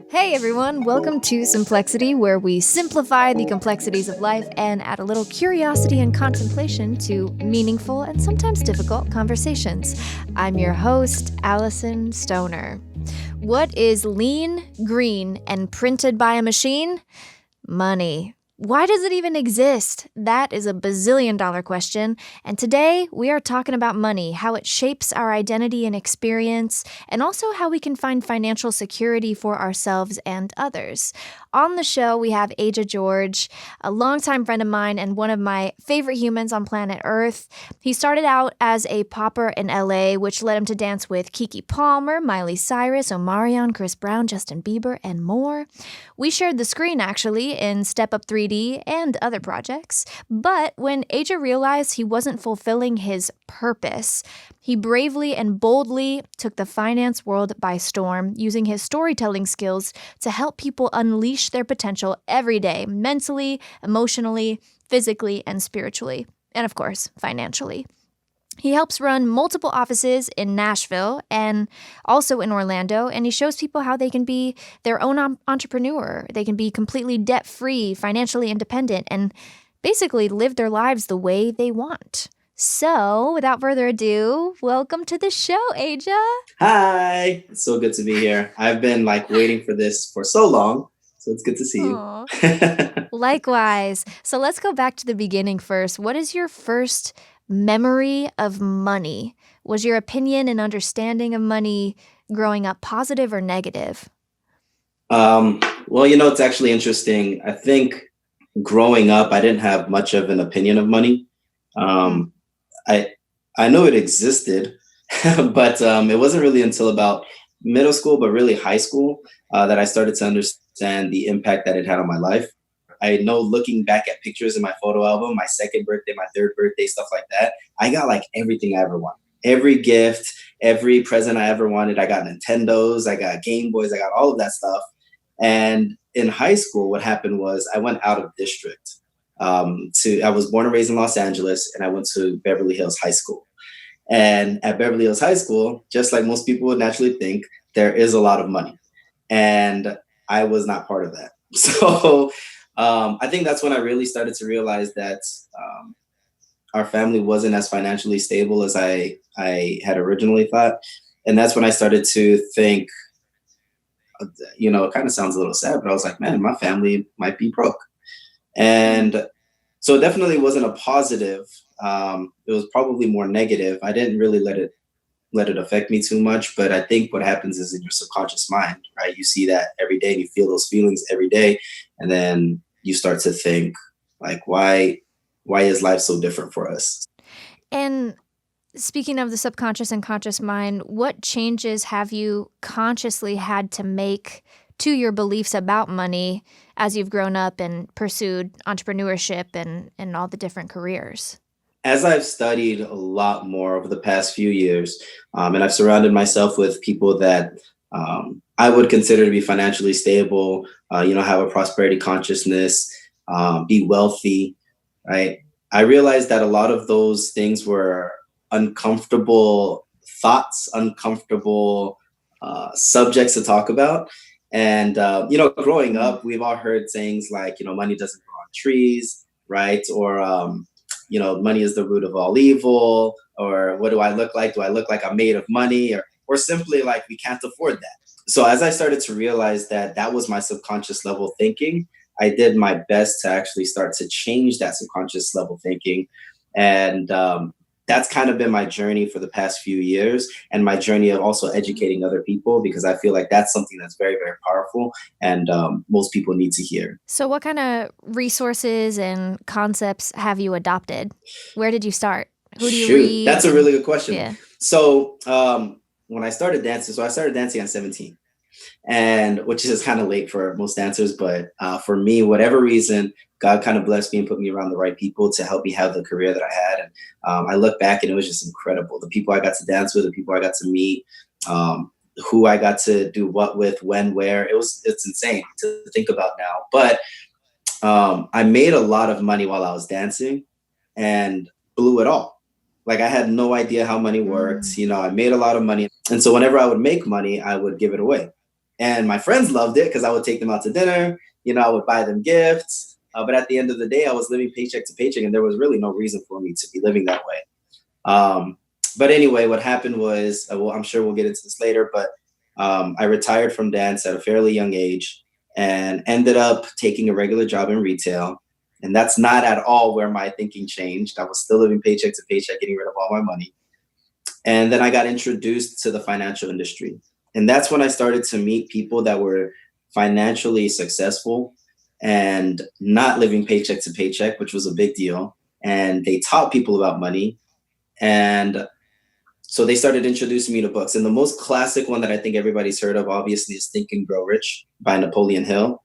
Hey everyone, welcome to Simplexity, where we simplify the complexities of life and add a little curiosity and contemplation to meaningful and sometimes difficult conversations. I'm your host, Alyson Stoner. What is lean, green, and printed by a machine? Money. Why does it even exist? That is a bazillion-dollar question, and today we are talking about money, how it shapes our identity and experience, and also how we can find financial security for ourselves and others. On the show, we have Aja George, a longtime friend of mine and one of my favorite humans on planet Earth. He started out as a popper in LA, which led him to dance with Keke Palmer, Miley Cyrus, Omarion, Chris Brown, Justin Bieber, and more. We shared the screen, actually, in Step Up 3D and other projects. But when Aja realized he wasn't fulfilling his purpose, he bravely and boldly took the finance world by storm, using his storytelling skills to help people unleash their potential every day, mentally, emotionally, physically, and spiritually. And of course, financially. He helps run multiple offices in Nashville and also in Orlando, and he shows people how they can be their own entrepreneur. They can be completely debt-free, financially independent, and basically live their lives the way they want. So, without further ado, welcome to the show, Aja. Hi, it's so good to be here. I've been waiting for this for so long, so it's good to see Aw. you. Likewise. So let's go back to the beginning first. What is your first memory of money? Was your opinion and understanding of money growing up positive or negative? Well, it's actually interesting. I think growing up, I didn't have much of an opinion of money. Um, I I know it existed, but it wasn't really until about middle school, but really high school, that I started to understand the impact that it had on my life. I know looking back at pictures in my photo album, my second birthday, my third birthday, stuff like that, I got everything I ever wanted. Every gift, every present I ever wanted. I got Nintendos, I got Game Boys, I got all of that stuff. And in high school, what happened was I went out of district. I was born and raised in Los Angeles, and I went to Beverly Hills High School. And at Beverly Hills High School, just like most people would naturally think, there is a lot of money. And I was not part of that. So I think that's when I really started to realize that our family wasn't as financially stable as I had originally thought. And that's when I started to think, it kind of sounds a little sad, but I was like, man, my family might be broke. And so it definitely wasn't a positive. It was probably more negative. I didn't really let it affect me too much. But I think what happens is in your subconscious mind, right? You see that every day and you feel those feelings every day. And then you start to think why is life so different for us? And speaking of the subconscious and conscious mind, what changes have you consciously had to make to your beliefs about money as you've grown up and pursued entrepreneurship and all the different careers? As I've studied a lot more over the past few years, and I've surrounded myself with people that I would consider to be financially stable, have a prosperity consciousness, be wealthy, right? I realized that a lot of those things were uncomfortable thoughts, uncomfortable subjects to talk about. And, growing Mm. up, we've all heard sayings like, money doesn't grow on trees, right? Or, money is the root of all evil. Or what do I look like? Do I look like I'm made of money? Or simply like we can't afford that. So as I started to realize that that was my subconscious level thinking, I did my best to actually start to change that subconscious level thinking. And that's kind of been my journey for the past few years, and my journey of also educating other people, because I feel like that's something that's very, very powerful, and most people need to hear. So, what kind of resources and concepts have you adopted? Where did you start? Who do you Shoot, read? that's a And really good question. yeah. So when I started dancing, I started dancing at 17, and which is kind of late for most dancers, but for me, whatever reason, God kind of blessed me and put me around the right people to help me have the career that I had. And I look back and it was just incredible. The people I got to dance with, the people I got to meet, who I got to do what with, when, where. It's insane to think about now. But I made a lot of money while I was dancing and blew it all. Like I had no idea how money worked. Mm. I made a lot of money. And so whenever I would make money, I would give it away. And my friends loved it because I would take them out to dinner, I would buy them gifts. But at the end of the day, I was living paycheck to paycheck, and there was really no reason for me to be living that way. Um, but anyway, what happened was, well, I'm sure we'll get into this later, but I retired from dance at a fairly young age and ended up taking a regular job in retail. And that's not at all where my thinking changed. I was still living paycheck to paycheck, getting rid of all my money. And then I got introduced to the financial industry. And that's when I started to meet people that were financially successful and not living paycheck to paycheck, which was a big deal. And they taught people about money. And so they started introducing me to books. And the most classic one that I think everybody's heard of, obviously, is Think and Grow Rich by Napoleon Hill.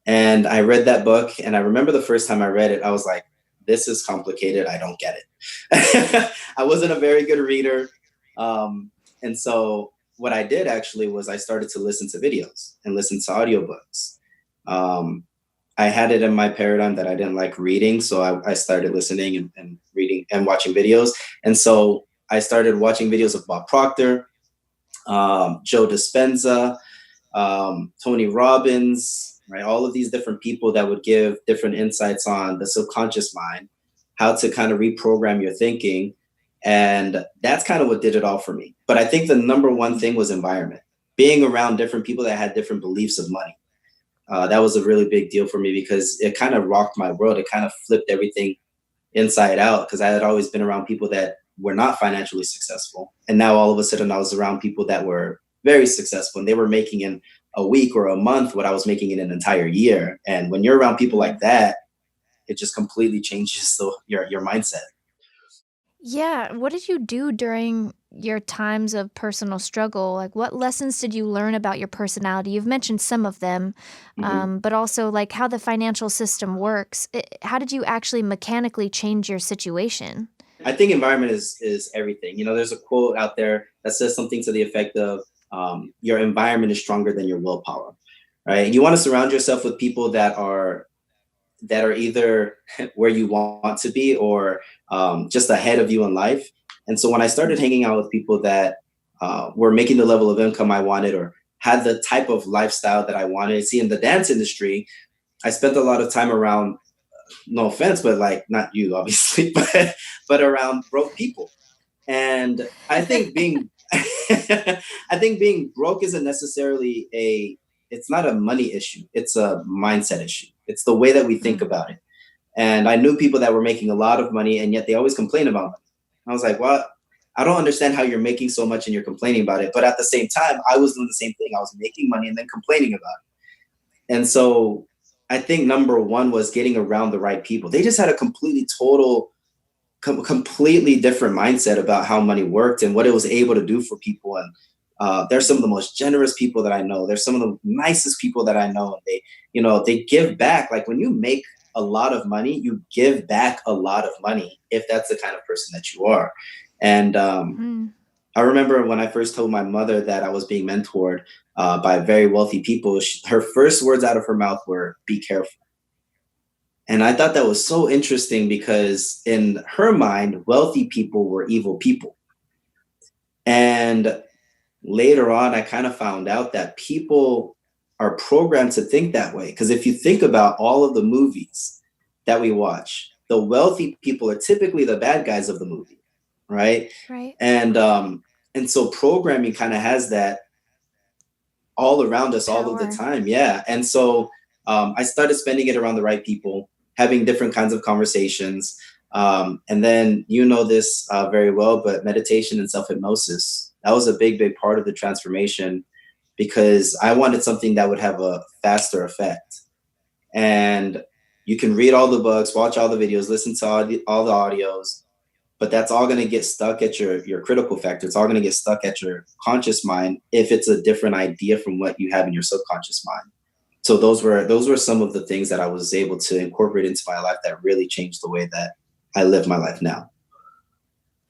And I read that book. And I remember the first time I read it, I was like, this is complicated. I don't get it. I wasn't a very good reader. And so what I did actually was I started to listen to videos and listen to audiobooks. Um, I had it in my paradigm that I didn't like reading. So I started listening and reading and watching videos. And so I started watching videos of Bob Proctor, Joe Dispenza, Tony Robbins, right? All of these different people that would give different insights on the subconscious mind, how to kind of reprogram your thinking. And that's kind of what did it all for me. But I think the number one thing was environment, being around different people that had different beliefs of money. That was a really big deal for me because it kind of rocked my world. It kind of flipped everything inside out because I had always been around people that were not financially successful. And now all of a sudden I was around people that were very successful and they were making in a week or a month what I was making in an entire year. And when you're around people like that, it just completely changes your mindset. Yeah, what did you do during your times of personal struggle? Like, what lessons did you learn about your personality? You've mentioned some of them, Mhm. but also like how the financial system works. How did you actually mechanically change your situation? I think environment is everything. There's a quote out there that says something to the effect of your environment is stronger than your willpower, right? And you want to surround yourself with people that are either where you want to be or just ahead of you in life. And so when I started hanging out with people that were making the level of income I wanted or had the type of lifestyle that I wanted, see in the dance industry, I spent a lot of time around, no offense, but like not you, obviously, but around broke people. And I think being I think being broke isn't necessarily it's not a money issue. It's a mindset issue. It's the way that we think Mm. about it. And I knew people that were making a lot of money and yet they always complain about money. I was like, well, I don't understand how you're making so much and you're complaining about it. But at the same time, I was doing the same thing. I was making money and then complaining about it. And so I think number one was getting around the right people. They just had a completely different mindset about how money worked and what it was able to do for people. And they're some of the most generous people that I know. They're some of the nicest people that I know. And they give back. Like when you make a lot of money, you give back a lot of money if that's the kind of person that you are. And Mm. I remember when I first told my mother that I was being mentored by very wealthy people, her first words out of her mouth were, "Be careful." And I thought that was so interesting because in her mind, wealthy people were evil people. And later on, I kind of found out that people are programmed to think that way. Because if you think about all of the movies that we watch, the wealthy people are typically the bad guys of the movie, right? Right. And so programming kind of has that all around us all of the Power. time. Yeah. And so I started spending it around the right people, having different kinds of conversations. And then you know this very well, but meditation and self hypnosis, that was a big, big part of the transformation because I wanted something that would have a faster effect. And you can read all the books, watch all the videos, listen to all the audios, but that's all going to get stuck at your critical factor. It's all going to get stuck at your conscious mind if it's a different idea from what you have in your subconscious mind. So those were some of the things that I was able to incorporate into my life that really changed the way that I live my life now.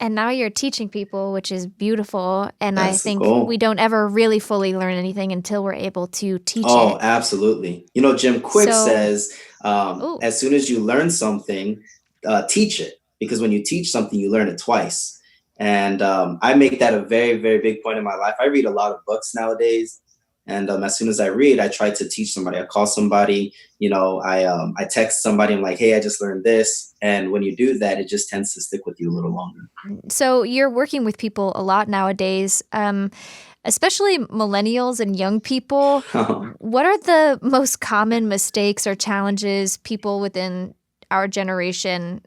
And now you're teaching people, which is beautiful. And I That's the think we goal. don't ever really fully learn anything until we're able to teach Oh, it. absolutely. Jim Quick So, says, oh, as soon as you learn something, teach it. because when you teach something, you learn it twice. And I make that a very, very big point in my life. I read a lot of books nowadays. And as soon as I read, I try to teach somebody. I call somebody, I text somebody. I'm like, hey, I just learned this. And when you do that, it just tends to stick with you a little longer. So you're working with people a lot nowadays, especially millennials and young people. What are the most common mistakes or challenges people within our generation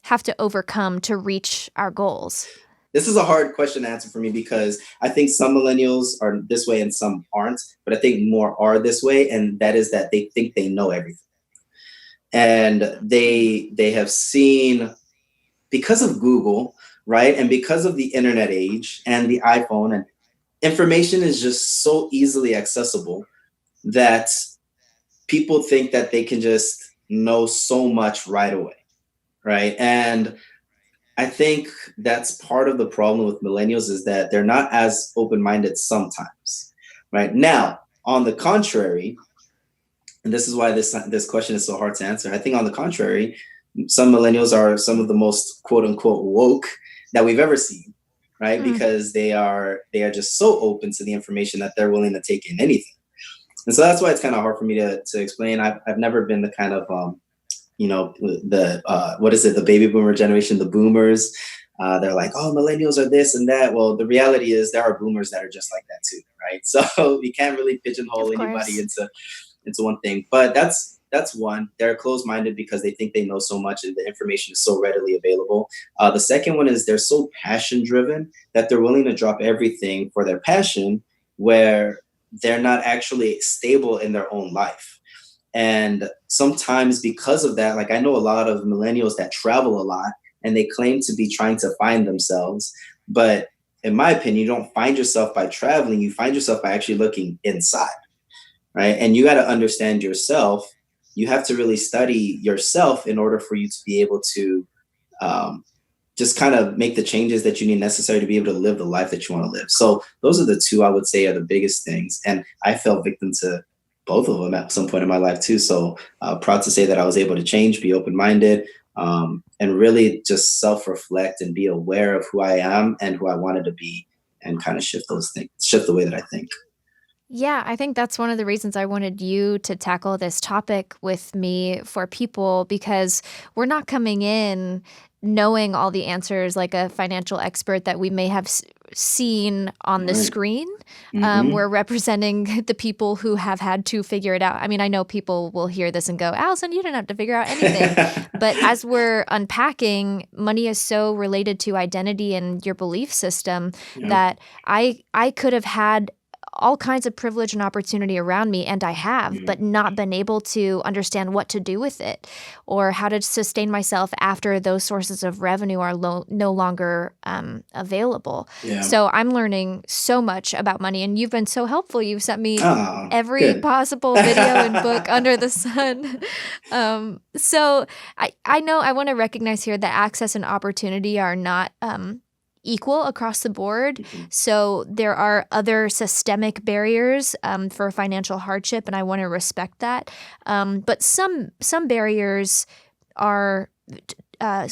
have to overcome to reach our goals? This is a hard question to answer for me because I think some millennials are this way and some aren't, but I think more are this way, and that is that they think they know everything. And they have seen, because of Google, right? And because of the internet age and the iPhone, and information is just so easily accessible that people think that they can just know so much right away, right? And I think that's part of the problem with millennials, is that they're not as open-minded sometimes, right? Now, on the contrary, and this is why this question is so hard to answer. I think on the contrary, some millennials are some of the most quote unquote woke that we've ever seen, right? Because they are just so open to the information that they're willing to take in anything. And so that's why it's kind of hard for me to explain. I've never been the kind of what is it, the baby boomer generation, the boomers. They're like, oh, millennials are this and that. Well, the reality is there are boomers that are just like that too, right? So we can't really pigeonhole anybody into one thing. But that's one. They're closed-minded because they think they know so much and the information is so readily available. The second one is they're so passion-driven that they're willing to drop everything for their passion, where they're not actually stable in their own life. And sometimes because of that, like I know a lot of millennials that travel a lot and they claim to be trying to find themselves. But in my opinion, you don't find yourself by traveling. You find yourself by actually looking inside, right? And you got to understand yourself. You have to really study yourself in order for you to be able to just kind of make the changes that you need necessary to be able to live the life that you want to live. So those are the two I would say are the biggest things. And I fell victim to both of them at some point in my life too. So proud to say that I was able to change, be open-minded, and really just self-reflect and be aware of who I am and who I wanted to be, and kind of shift those things, shift the way that I think. Yeah, I think that's one of the reasons I wanted you to tackle this topic with me for people, because we're not coming in knowing all the answers like a financial expert that we may have seen on the Right. screen. Mm-hmm. We're representing the people who have had to figure it out. I mean, I know people will hear this and go, Alyson, you didn't have to figure out anything. But as we're unpacking, money is so related to identity and your belief system Yeah. that I could have had all kinds of privilege and opportunity around me, and I have, but not been able to understand what to do with it or how to sustain myself after those sources of revenue are no longer available. Yeah. So I'm learning so much about money, and you've been so helpful. You've sent me Oh, every good. possible video and book under the sun. So I know I want to recognize here that access and opportunity are not equal across the board. Mm-hmm. So there are other systemic barriers for financial hardship, and I want to respect that. But some barriers are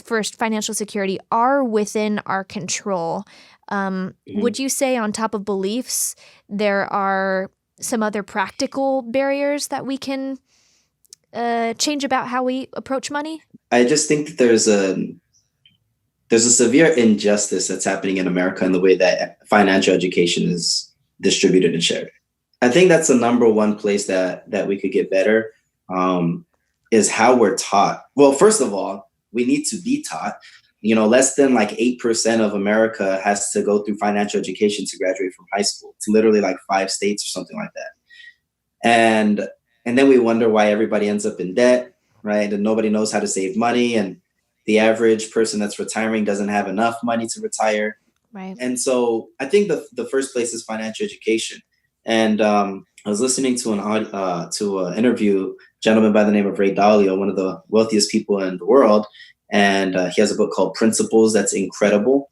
for financial security are within our control. Would you say, on top of beliefs, there are some other practical barriers that we can change about how we approach money? I just think that there's a severe injustice that's happening in America in the way that financial education is distributed and shared. I think that's the number one place that we could get better, is how we're taught. Well, first of all, we need to be taught. Less than like 8% of America has to go through financial education to graduate from high school. It's literally like 5 states or something like that. And then we wonder why everybody ends up in debt, right? And nobody knows how to save money. And the average person that's retiring doesn't have enough money to retire. Right. And so I think the first place is financial education. And I was listening to an interview, gentleman by the name of Ray Dalio, one of the wealthiest people in the world. And he has a book called Principles that's incredible.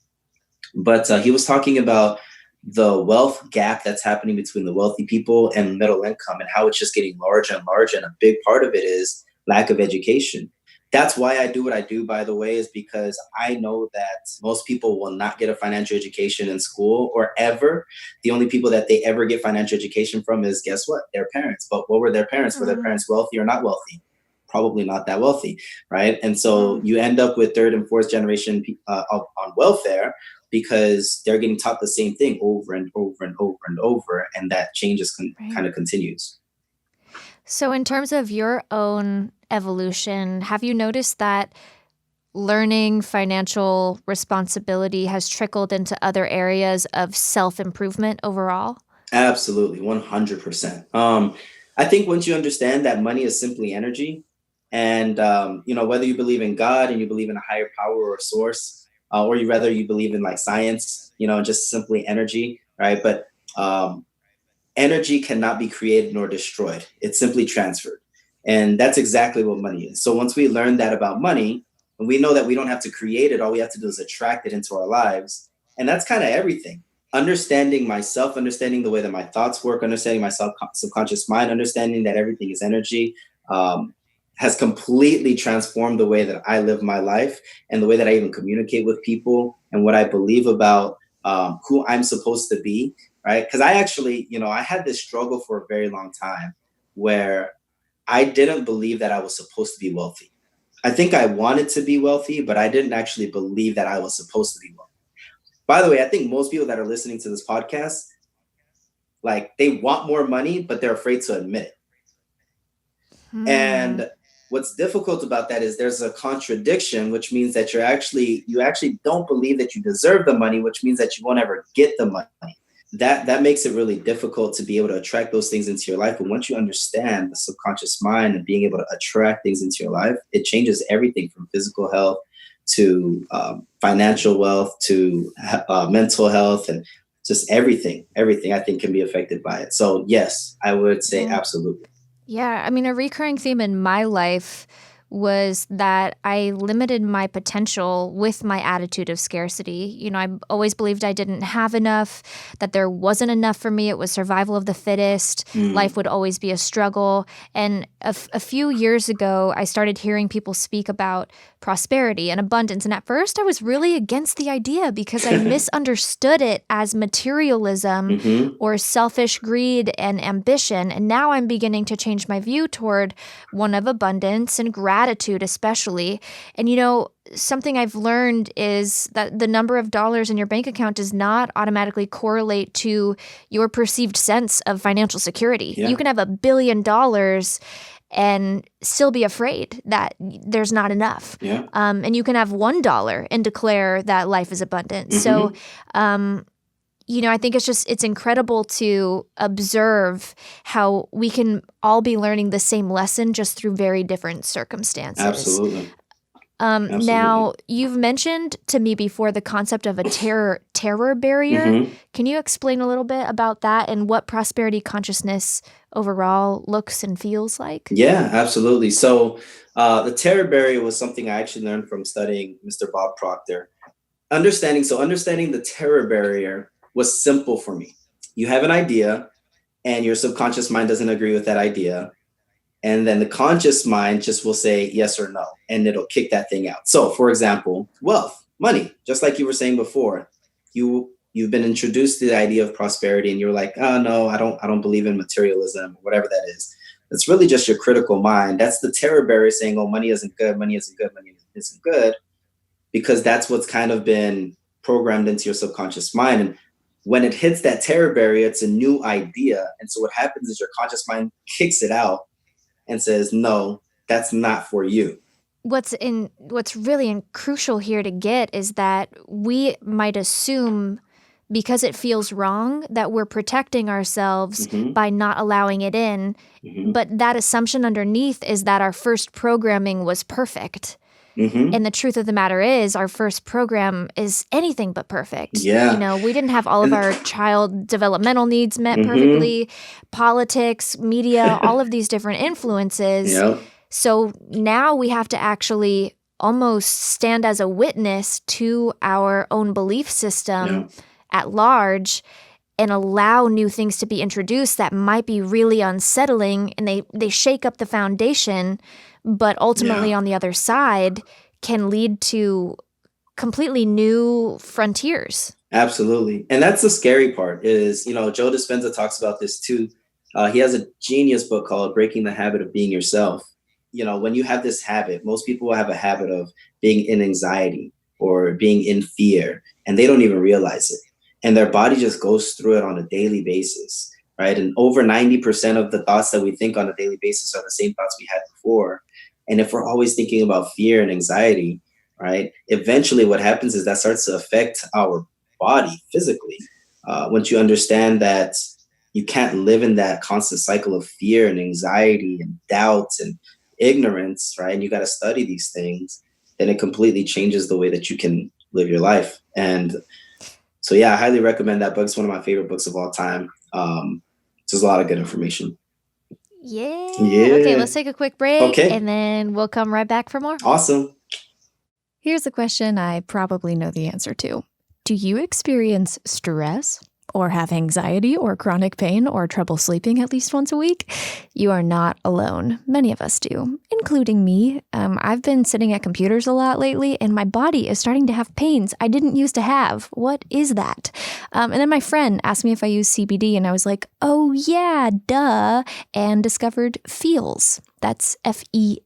But he was talking about the wealth gap that's happening between the wealthy people and middle income, and how it's just getting larger and larger. And a big part of it is lack of education. That's why I do what I do, by the way, is because I know that most people will not get a financial education in school or ever. The only people that they ever get financial education from is, guess what? Their parents. But what were their parents? Were their Mm, parents wealthy or not wealthy? Probably not that wealthy, right? And so mm, you end up with third and fourth generation on welfare because they're getting taught the same thing over and over and over and over, and that change is right. kind of continues. So, in terms of your own evolution, have you noticed that learning financial responsibility has trickled into other areas of self improvement overall? Absolutely, 100%. I think once you understand that money is simply energy, and whether you believe in God and you believe in a higher power or source, or you rather you believe in like science, just simply energy, right? But um, energy cannot be created nor destroyed. It's simply transferred. And that's exactly what money is. So once we learn that about money, and we know that we don't have to create it, all we have to do is attract it into our lives. And that's kind of everything. Understanding myself, understanding the way that my thoughts work, understanding my subconscious mind, understanding that everything is energy, um, has completely transformed the way that I live my life and the way that I even communicate with people and what I believe about who I'm supposed to be, right? Because I actually, I had this struggle for a very long time where I didn't believe that I was supposed to be wealthy. I think I wanted to be wealthy, but I didn't actually believe that I was supposed to be wealthy. By the way, I think most people that are listening to this podcast, like they want more money, but they're afraid to admit it. Hmm. And what's difficult about that is there's a contradiction, which means that you actually don't believe that you deserve the money, which means that you won't ever get the money. That makes it really difficult to be able to attract those things into your life. But once you understand the subconscious mind and being able to attract things into your life, it changes everything from physical health to financial wealth to mental health, and just everything I think can be affected by it. So yes, I would say Yeah. absolutely. Yeah, I mean, a recurring theme in my life was that I limited my potential with my attitude of scarcity. I always believed I didn't have enough, that there wasn't enough for me. It was survival of the fittest. Life Mm, would always be a struggle. And a few years ago, I started hearing people speak about prosperity and abundance. And at first, I was really against the idea because I misunderstood it as materialism hmm. or selfish greed and ambition. And now I'm beginning to change my view toward one of abundance and gratitude, especially. And, something I've learned is that the number of dollars in your bank account does not automatically correlate to your perceived sense of financial security. You Yeah. can have $1 billion and still be afraid that there's not enough. Yeah. And you can have $1 and declare that life is abundant. So, Hmm. um, I think it's incredible to observe how we can all be learning the same lesson just through very different circumstances. Absolutely. Now, Absolutely. you've mentioned to me before the concept of a terror barrier. Hmm. Can you explain a little bit about that and what prosperity consciousness overall looks and feels like? Yeah, absolutely. So the terror barrier was something I actually learned from studying Mr. Bob Proctor. Understanding the terror barrier was simple for me. You have an idea, and your subconscious mind doesn't agree with that idea. And then the conscious mind just will say yes or no, and it'll kick that thing out. So, for example, wealth, money, just like you were saying before, you've been introduced to the idea of prosperity, and you're like, oh no, I don't believe in materialism, or whatever that is. It's really just your critical mind. That's the terror barrier saying, oh, money isn't good, money isn't good, money isn't good, because that's what's kind of been programmed into your subconscious mind. And when it hits that terror barrier, it's a new idea. And so what happens is your conscious mind kicks it out and says, no, that's not for you. What's really crucial here to get is that we might assume because it feels wrong that we're protecting ourselves Hmm. by not allowing it in, Hmm. but that assumption underneath is that our first programming was perfect. Hmm. And the truth of the matter is our first program is anything but perfect. Yeah. We didn't have all of And our child developmental needs met hmm. perfectly, politics, media, all of these different influences. Yep. So now we have to actually almost stand as a witness to our own belief system Yep. at large and allow new things to be introduced that might be really unsettling, and they shake up the foundation, but ultimately on the other side can lead to completely new frontiers. Absolutely. And that's the scary part is, Joe Dispenza talks about this too. He has a genius book called Breaking the Habit of Being Yourself. When you have this habit, most people have a habit of being in anxiety or being in fear, and they don't even realize it. And their body just goes through it on a daily basis, right? And over 90% of the thoughts that we think on a daily basis are the same thoughts we had before. And if we're always thinking about fear and anxiety, right, eventually what happens is that starts to affect our body physically. Once you understand that you can't live in that constant cycle of fear and anxiety and doubt and ignorance, right? And you got to study these things, then it completely changes the way that you can live your life. And so, yeah, I highly recommend that book. It's one of my favorite books of all time. There's a lot of good information. Yeah. Yeah. Okay, let's take a quick break. Okay. And then we'll come right back for more. Awesome. Here's a question I probably know the answer to. Do you experience stress or have anxiety or chronic pain or trouble sleeping at least once a week? You are not alone. Many of us do, including me. I've been sitting at computers a lot lately, and my body is starting to have pains I didn't used to have. What is that? And then my friend asked me if I use CBD, and I was like, oh yeah, duh, and discovered Feels. That's Feals.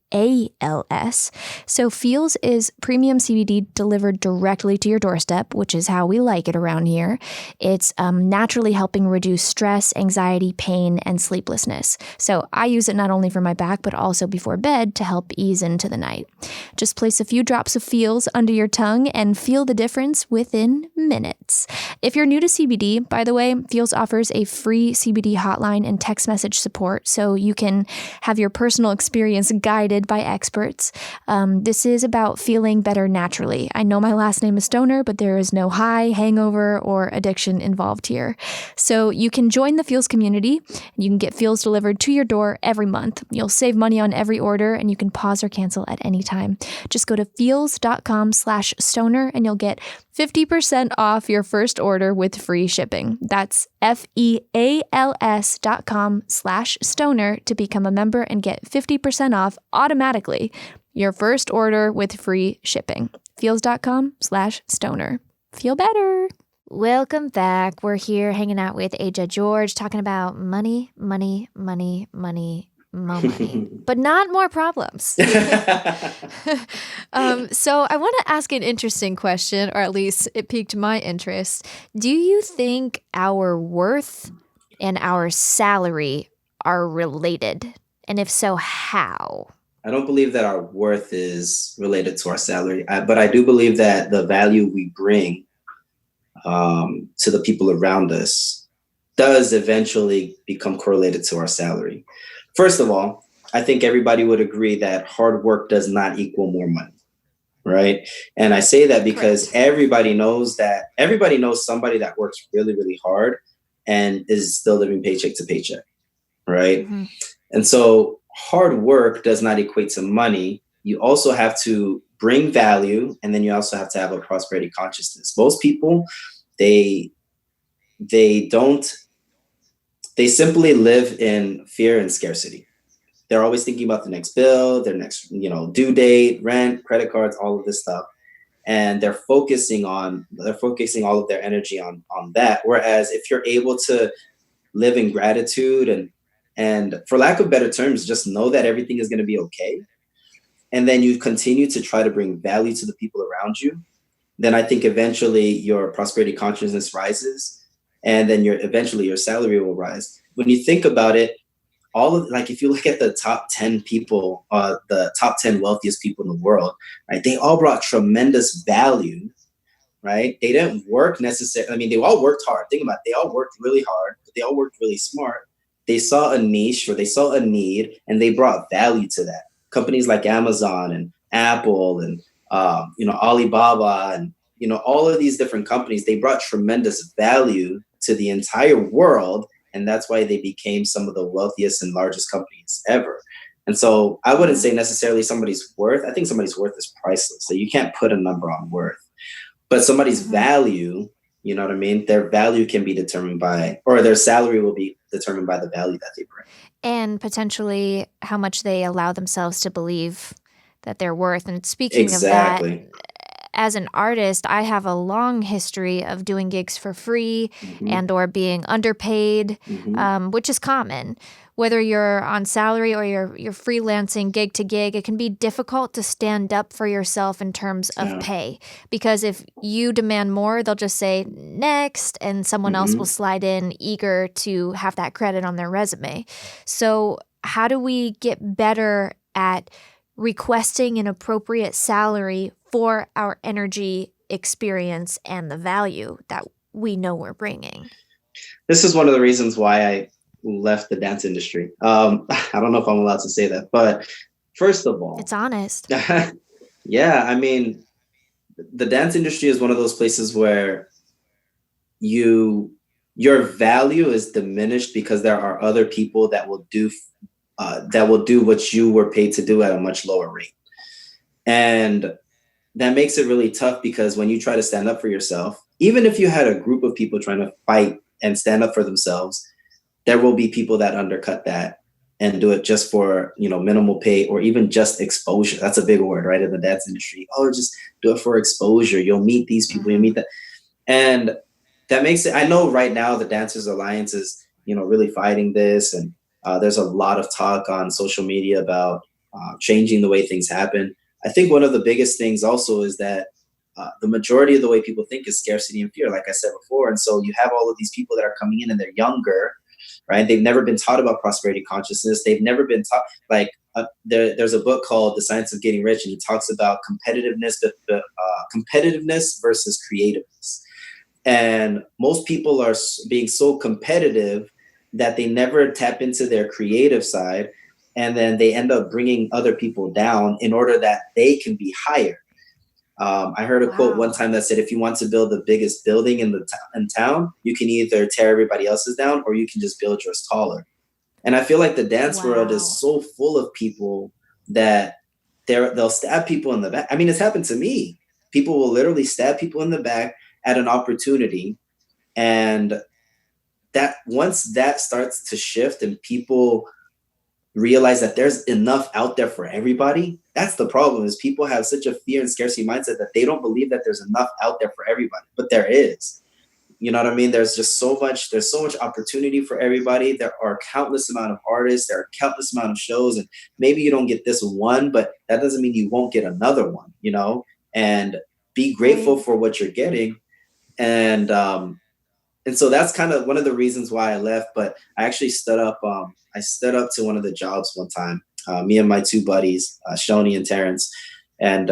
So Feels is premium CBD delivered directly to your doorstep, which is how we like it around here. It's naturally helping reduce stress, anxiety, pain, and sleeplessness. So I use it not only for my back, but also before bed to help ease into the night. Just place a few drops of Feels under your tongue and feel the difference within minutes. If you're new to CBD, by the way, Feels offers a free CBD hotline and text message support, so you can have your personal experience guided by experts. This is about feeling better naturally. I know my last name is Stoner, but there is no high, hangover, or addiction involved here. So you can join the Feels community, and you can get Feels delivered to your door every month. You'll save money on every order, and you can pause or cancel at any time. Just go to feels.com/stoner, and you'll get 50% off your first order with free shipping. That's FEALS.com/stoner to become a member and get 50% off automatically your first order with free shipping. Feals.com/stoner. Feel better. Welcome back. We're here hanging out with Aja George, talking about money, money, money, money, more money, but not more problems. So I want to ask an interesting question, or at least it piqued my interest. Do you think our worth and our salary are related? And if so, how? I don't believe that our worth is related to our salary, but I do believe that the value we bring to the people around us does eventually become correlated to our salary. First of all, I think everybody would agree that hard work does not equal more money, right? And I say that because everybody knows somebody that works really, really hard and is still living paycheck to paycheck, right? Mm-hmm. And so hard work does not equate to money. You also have to bring value, and then you also have to have a prosperity consciousness. Most people, they simply live in fear and scarcity. They're always thinking about the next bill, their next, due date, rent, credit cards, all of this stuff. And they're focusing all of their energy on that. Whereas if you're able to live in gratitude and for lack of better terms, just know that everything is going to be okay. And then you continue to try to bring value to the people around you, then I think eventually your prosperity consciousness rises, and then eventually your salary will rise. When you think about it, if you look at the top 10 people, the top 10 wealthiest people in the world, right? They all brought tremendous value, right? They didn't work necessarily. I mean, they all worked hard. Think about it. They all worked really hard, but they all worked really smart. They saw a niche or they saw a need, and they brought value to that. Companies like Amazon and Apple and Alibaba and all of these different companies, they brought tremendous value to the entire world, and that's why they became some of the wealthiest and largest companies ever. And so I wouldn't say necessarily somebody's worth. I think somebody's worth is priceless, so you can't put a number on worth. But somebody's value You know what I mean? Their value can be determined by, or their salary will be determined by the value that they bring. And potentially how much they allow themselves to believe that they're worth. And speaking of that, Exactly. as an artist, I have a long history of doing gigs for free Hmm. and or being underpaid, Hmm. which is common. Whether you're on salary or you're freelancing gig to gig, it can be difficult to stand up for yourself in terms of Yeah. pay. Because if you demand more, they'll just say next, and someone else will Hmm. slide in eager to have that credit on their resume. So, how do we get better at requesting an appropriate salary for our energy, experience, and the value that we know we're bringing? This is one of the reasons why I left the dance industry. I don't know if I'm allowed to say that, but first of It's all, honest. yeah, I mean, the dance industry is one of those places where you your value is diminished because there are other people that will do what you were paid to do at a much lower rate. And that makes it really tough because when you try to stand up for yourself, even if you had a group of people trying to fight and stand up for themselves, there will be people that undercut that and do it just for, minimal pay or even just exposure. That's a big word, right? In the dance industry. Oh, just do it for exposure. You'll meet these people, you Hmm. meet that. And that makes it, I know right now the Dancers Alliance is, really fighting this. And there's a lot of talk on social media about changing the way things happen. I think one of the biggest things also is that the majority of the way people think is scarcity and fear, like I said before. And so you have all of these people that are coming in and they're younger, right? They've never been taught about prosperity consciousness. They've never been taught, like, there's a book called The Science of Getting Rich, and he talks about competitiveness versus creativeness. And most people are being so competitive that they never tap into their creative side. And then they end up bringing other people down in order that they can be higher. I heard a quote one Wow. time that said, if you want to build the biggest building in town, you can either tear everybody else's down or you can just build yours taller. And I feel like the dance world is Wow. so full of people that they'll stab people in the back. I mean, it's happened to me. People will literally stab people in the back at an opportunity. And that once that starts to shift and people realize that there's enough out there for everybody, that's the problem. Is people have such a fear and scarcity mindset that they don't believe that there's enough out there for everybody, but there is. You know what I mean? There's so much opportunity for everybody. There are countless amount of artists, there are countless amount of shows, and maybe you don't get this one, but that doesn't mean you won't get another one. And be grateful Right. for what you're getting. And so that's kind of one of the reasons why I left. But I actually stood up. I stood up to one of the jobs one time. Me and my two buddies, Shoni and Terrence, and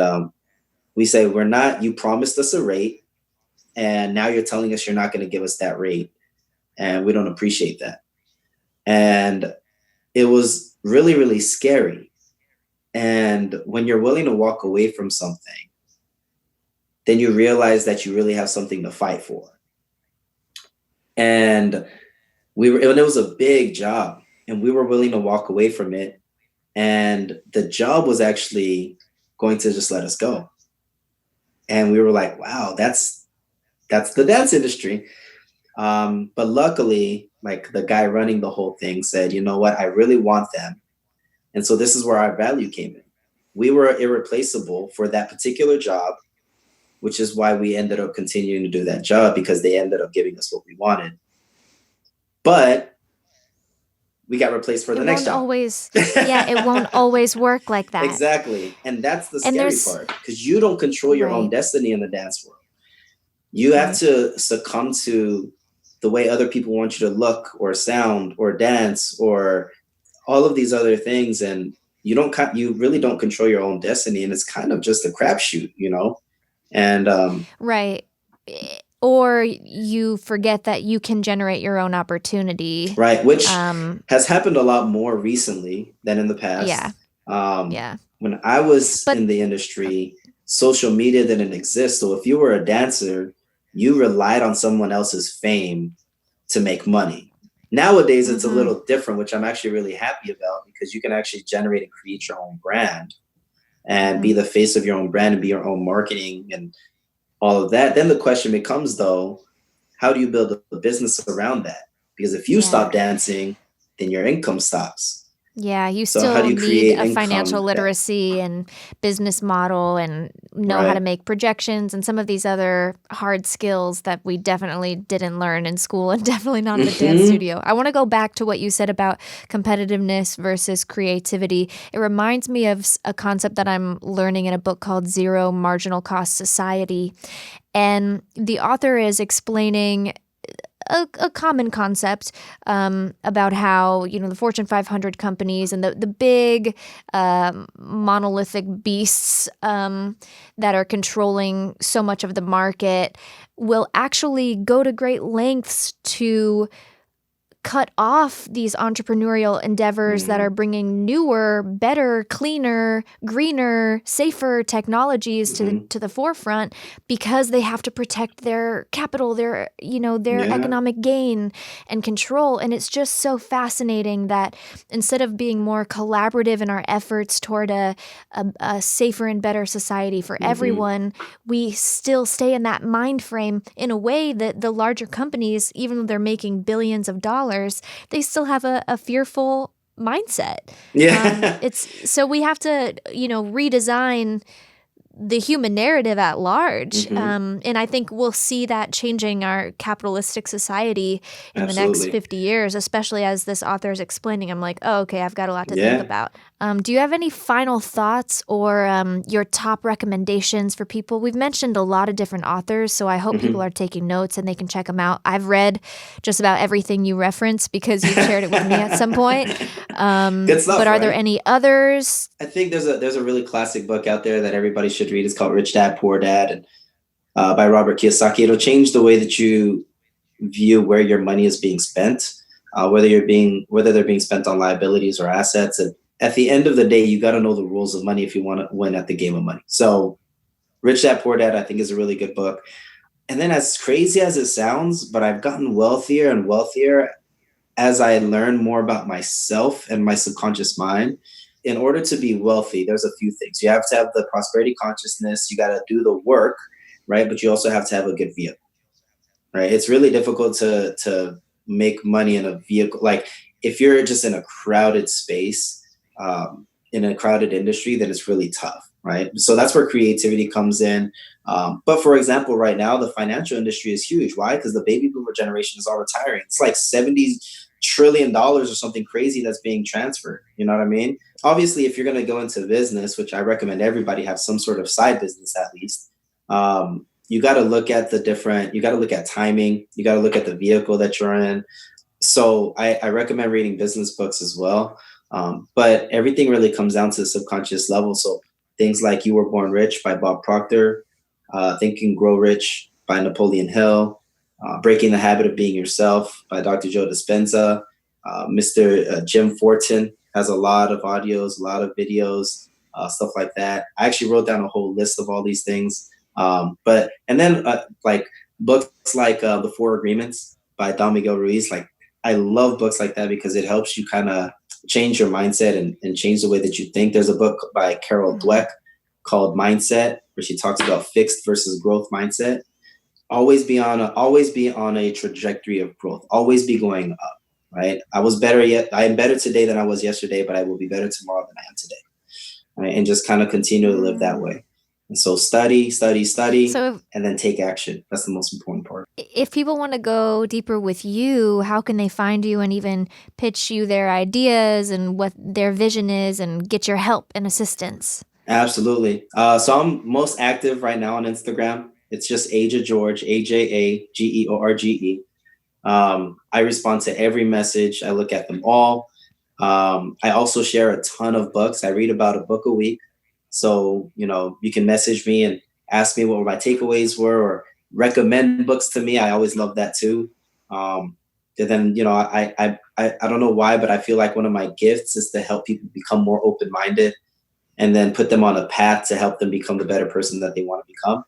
we say, "We're not. You promised us a rate, and now you're telling us you're not going to give us that rate, and we don't appreciate that." And it was really, really scary. And when you're willing to walk away from something, then you realize that you really have something to fight for. And and it was a big job, and we were willing to walk away from it. And the job was actually going to just let us go. And we were like, wow, that's the dance industry. But luckily, like, the guy running the whole thing said, you know what, I really want them. And so this is where our value came in. We were irreplaceable for that particular job, which is why we ended up continuing to do that job, because they ended up giving us what we wanted. But we got replaced for It the next won't job. always, yeah, it won't always work like that. Exactly. And that's the And scary there's, part, because you don't control your own right, destiny in the dance world. You have right. to succumb to the way other people want you to look or sound or dance or all of these other things. And you really don't control your own destiny. And it's kind of just a crapshoot. And Right. Or you forget that you can generate your own opportunity. right, which Um, has happened a lot more recently than in the yeah, past. Um, yeah. when I was But in the industry, social media didn't exist. So if you were a dancer, you relied on someone else's fame to make money. Nowadays, it's a mhm, little different, which I'm actually really happy about, because you can actually generate and create your own brand and be mhm. the face of your own brand and be your own marketing and all of that. Then the question becomes, though, how do you build a business around that? Because if you Yeah. stop dancing, then your income stops. Yeah, you So how do still you need create a financial income that, literacy and business model and know how to right? make projections and some of these other hard skills that we definitely didn't learn in school and definitely not at the dance Hmm. studio. I want to go back to what you said about competitiveness versus creativity. It reminds me of a concept that I'm learning in a book called Zero Marginal Cost Society. And the author is explaining a common concept about how the Fortune 500 companies and the big monolithic beasts that are controlling so much of the market will actually go to great lengths to cut off these entrepreneurial endeavors that are Mm-hmm. bringing newer, better, cleaner, greener, safer technologies to the forefront because they have to protect their capital, their Yeah. economic gain and control. And it's just so fascinating that instead of being more collaborative in our efforts toward a safer and better society for Mm-hmm. everyone, we still stay in that mind frame in a way that the larger companies, even though they're making billions of dollars, they still have a fearful mindset. Yeah. It's so we have to, redesign the human narrative at large. Hmm. And I think we'll see that changing our capitalistic society in the next Absolutely. 50 years, especially as this author is explaining. I'm like, oh, okay, I've got a lot to think Yeah. about. Do you have any final thoughts or your top recommendations for people? We've mentioned a lot of different authors, so I hope people Hmm. are taking notes and they can check them out. I've read just about everything you reference because you've shared it with me at some point. Good But stuff, are there right? any others? I think there's a really classic book out there that everybody should read. It's called Rich Dad Poor Dad, and by Robert Kiyosaki. It'll change the way that you view where your money is being spent, whether they're being spent on liabilities or assets. And at the end of the day, you got to know the rules of money if you want to win at the game of money. So Rich Dad Poor Dad, I think, is a really good book. And then, as crazy as it sounds, but I've gotten wealthier and wealthier as I learn more about myself and my subconscious mind. In order to be wealthy, there's a few things. You have to have the prosperity consciousness, you got to do the work, right? But you also have to have a good vehicle, right? It's really difficult to make money in a vehicle. Like if you're just in a crowded space, in a crowded industry, then it's really tough, right? So that's where creativity comes in. But for example, right now the financial industry is huge. Why? Because the baby boomer generation is all retiring. It's like $70 trillion or something crazy that's being transferred. You know what I mean? Obviously, if you're going to go into business, which I recommend everybody have some sort of side business at least, you got to look at you got to look at timing, you got to look at the vehicle that you're in. So I recommend reading business books as well. But everything really comes down to the subconscious level. So things like You Were Born Rich by Bob Proctor, Think and Grow Rich by Napoleon Hill, Breaking the Habit of Being Yourself by Dr. Joe Dispenza. Mr. Jim Fortin has a lot of audios, a lot of videos, stuff like that. I actually wrote down a whole list of all these things. But and then like books like The Four Agreements by Don Miguel Ruiz. Like I love books like that because it helps you kind of change your mindset and change the way that you think. There's a book by Carol Mhm. Dweck called Mindset, where she talks about fixed versus growth mindset. Always be on a trajectory of growth. Always be going up. Right. I am better today than I was yesterday, but I will be better tomorrow than I am today. Right. And just kind of continue to live that Mm. way. And so study, study, study, So and then take action. That's the most important part. if people want to go deeper with you, how can they find you and even pitch you their ideas and what their vision is and get your help and assistance? Absolutely. So I'm most active right now on Instagram. It's just Aja George, AJAGEORGE. I respond to every message. I look at them all. I also share a ton of books. I read about a book a week. So, you can message me and ask me what my takeaways were or recommend books to me. I always love that too. Um, and then, I don't know why, but I feel like one of my gifts is to help people become more open minded and then put them on a path to help them become the better person that they want to become.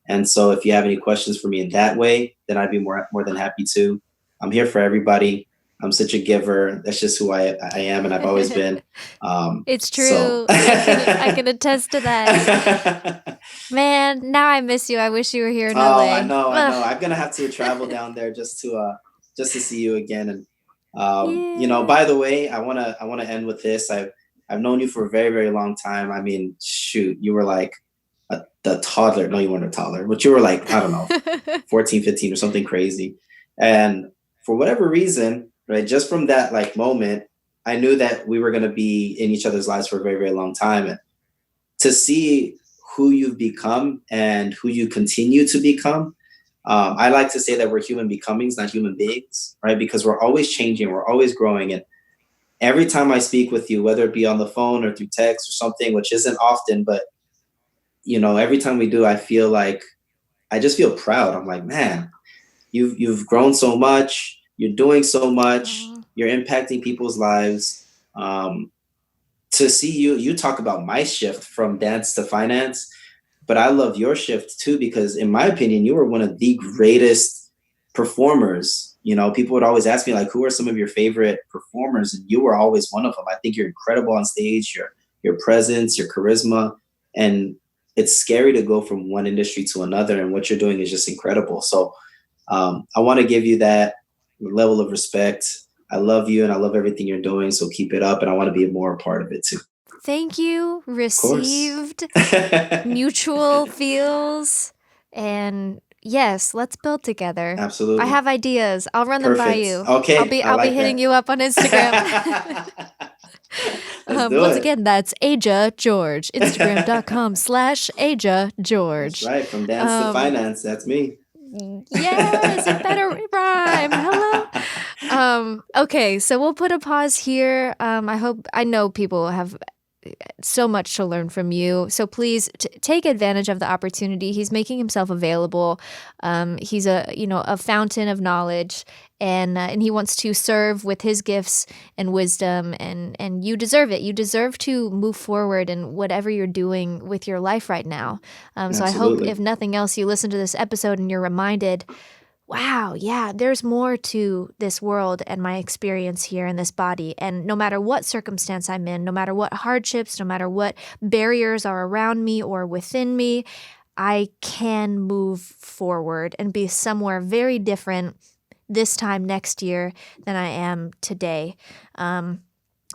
And so if you have any questions for me in that way, then I'd be more than happy to. I'm here for everybody. I'm such a giver. That's just who I am, and I've always been. It's So true. I can attest to that. Man, now I miss you. I wish you were here in Oh, LA. I know. Ugh. I'm gonna have to travel down there just to see you again. And Yeah. by the way, I wanna end with this. I've known you for a very, very long time. I mean, shoot, you were like the toddler. No, you weren't a toddler, but you were like, I don't know, 14, 15 or something crazy. And for whatever reason, right, just from that like moment, I knew that we were gonna be in each other's lives for a very, very long time. And to see who you've become and who you continue to become. I like to say that we're human becomings, not human beings, right? Because we're always changing, we're always growing. And every time I speak with you, whether it be on the phone or through text or something, which isn't often, but every time we do, I feel like I just feel proud. I'm like, man, you've grown so much, you're doing so much, Aw. you're impacting people's lives. To see you talk about my shift from dance to finance, but I love your shift too, because in my opinion, you were one of the greatest performers. People would always ask me like, who are some of your favorite performers? And you were always one of them. I think you're incredible on stage, your presence, your charisma, and it's scary to go from one industry to another. And what you're doing is just incredible. So I want to give you that level of respect. I love you and I love everything you're doing. So keep it up. And I want to be more a part of it too. Thank you. Of course. Received. Mutual feels. And yes, let's build together. I Absolutely. have ideas. I'll run them by Perfect. you. Okay. I I'll be like hitting that. you up on Instagram. Let's do Once it. again, that's Aja George. Instagram.com/Aja That's George. right. From dance to finance. That's me. Yes, it better rhyme. Hello. Okay, so we'll put a pause here. I know people have so much to learn from you. So please take advantage of the opportunity. He's making himself available. He's a fountain of knowledge, and he wants to serve with his gifts and wisdom. And you deserve it. You deserve to move forward in whatever you're doing with your life right now. So I hope, if Absolutely. nothing else, you listen to this episode and you're reminded, wow, yeah, there's more to this world and my experience here in this body. And no matter what circumstance I'm in, no matter what hardships, no matter what barriers are around me or within me, I can move forward and be somewhere very different this time next year than I am today.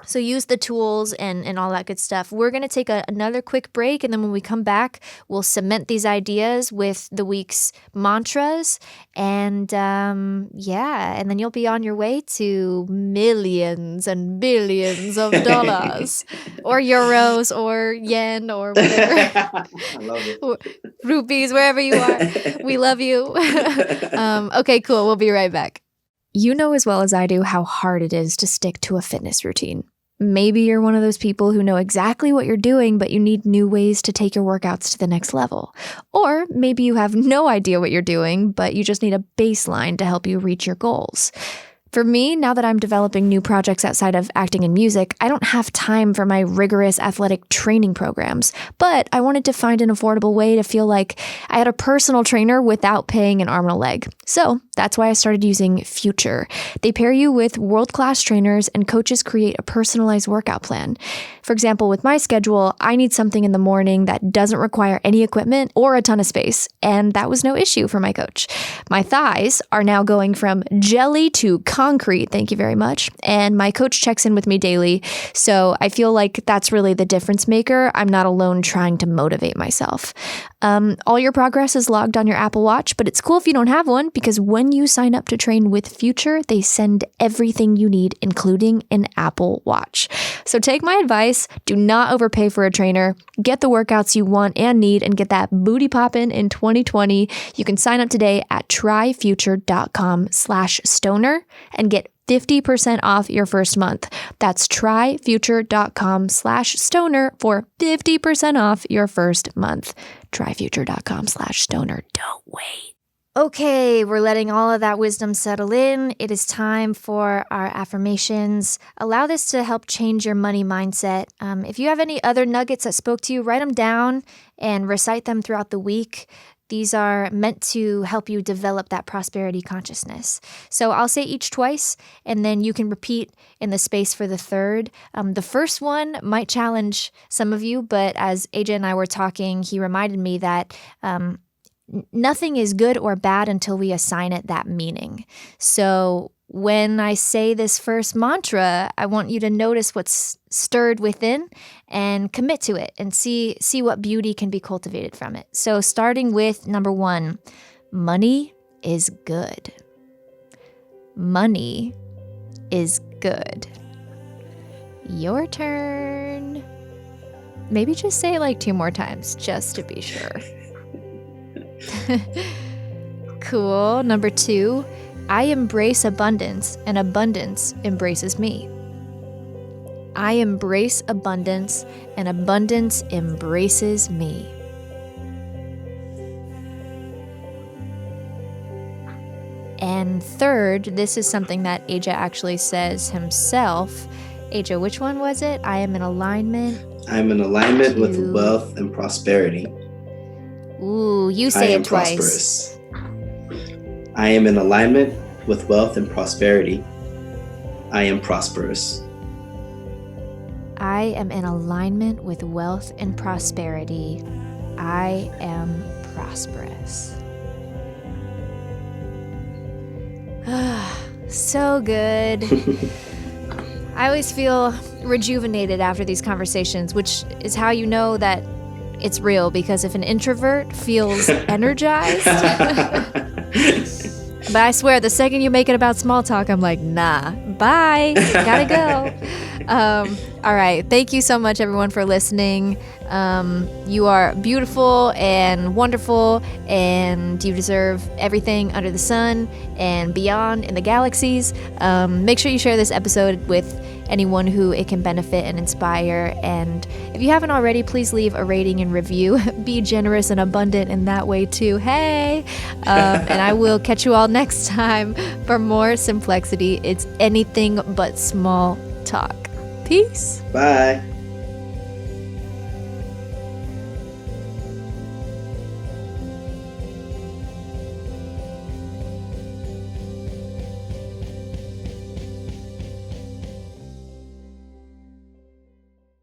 So use the tools and all that good stuff. We're going to take another quick break, and then when we come back, we'll cement these ideas with the week's mantras, and and then you'll be on your way to millions and billions of dollars, or euros, or yen, or whatever, I love it. or rupees, wherever you are. We love you. Okay, cool. We'll be right back. You know as well as I do how hard it is to stick to a fitness routine. Maybe you're one of those people who know exactly what you're doing, but you need new ways to take your workouts to the next level. Or maybe you have no idea what you're doing, but you just need a baseline to help you reach your goals. For me, now that I'm developing new projects outside of acting and music, I don't have time for my rigorous athletic training programs, but I wanted to find an affordable way to feel like I had a personal trainer without paying an arm and a leg. So that's why I started using Future. They pair you with world-class trainers, and coaches create a personalized workout plan. For example, with my schedule, I need something in the morning that doesn't require any equipment or a ton of space, and that was no issue for my coach. My thighs are now going from jelly to concrete, thank you very much, and my coach checks in with me daily, so I feel like that's really the difference maker. I'm not alone trying to motivate myself. All your progress is logged on your Apple Watch, but it's cool if you don't have one, because when you sign up to train with Future, they send everything you need, including an Apple Watch. So take my advice, do not overpay for a trainer, get the workouts you want and need, and get that booty poppin' in 2020. You can sign up today at tryfuture.com/stoner and get 50% off your first month. That's tryfuture.com/stoner for 50% off your first month. Tryfuture.com/stoner. Don't wait. Okay, we're letting all of that wisdom settle in. It is time for our affirmations. Allow this to help change your money mindset. If you have any other nuggets that spoke to you, write them down and recite them throughout the week. These are meant to help you develop that prosperity consciousness. So I'll say each twice, and then you can repeat in the space for the third. The first one might challenge some of you, but as AJ and I were talking, he reminded me that nothing is good or bad until we assign it that meaning. So when I say this first mantra, I want you to notice what's stirred within and commit to it and see what beauty can be cultivated from it. So starting with number 1, money is good. Money is good. Your turn. Maybe just say it like 2 more times just to be sure. Cool. Number 2, I embrace abundance, and abundance embraces me. I embrace abundance, and abundance embraces me. And third, this is something that AJ actually says himself. AJ, which one was it? I am in alignment. I'm in alignment with wealth and prosperity. Ooh, you say it twice. Prosperous. I am in alignment with wealth and prosperity. I am prosperous. I am in alignment with wealth and prosperity. I am prosperous. So good. I always feel rejuvenated after these conversations, which is how you know that it's real, because if an introvert feels energized, but I swear, the second you make it about small talk, I'm like, nah, bye, gotta go. All right, thank you so much, everyone, for listening. You are beautiful and wonderful, and you deserve everything under the sun and beyond in the galaxies. Make sure you share this episode with anyone who it can benefit and inspire. And if you haven't already, please leave a rating and review. Be generous and abundant in that way too. Hey! And I will catch you all next time for more Simplexity. It's anything but small talk. Peace. Bye.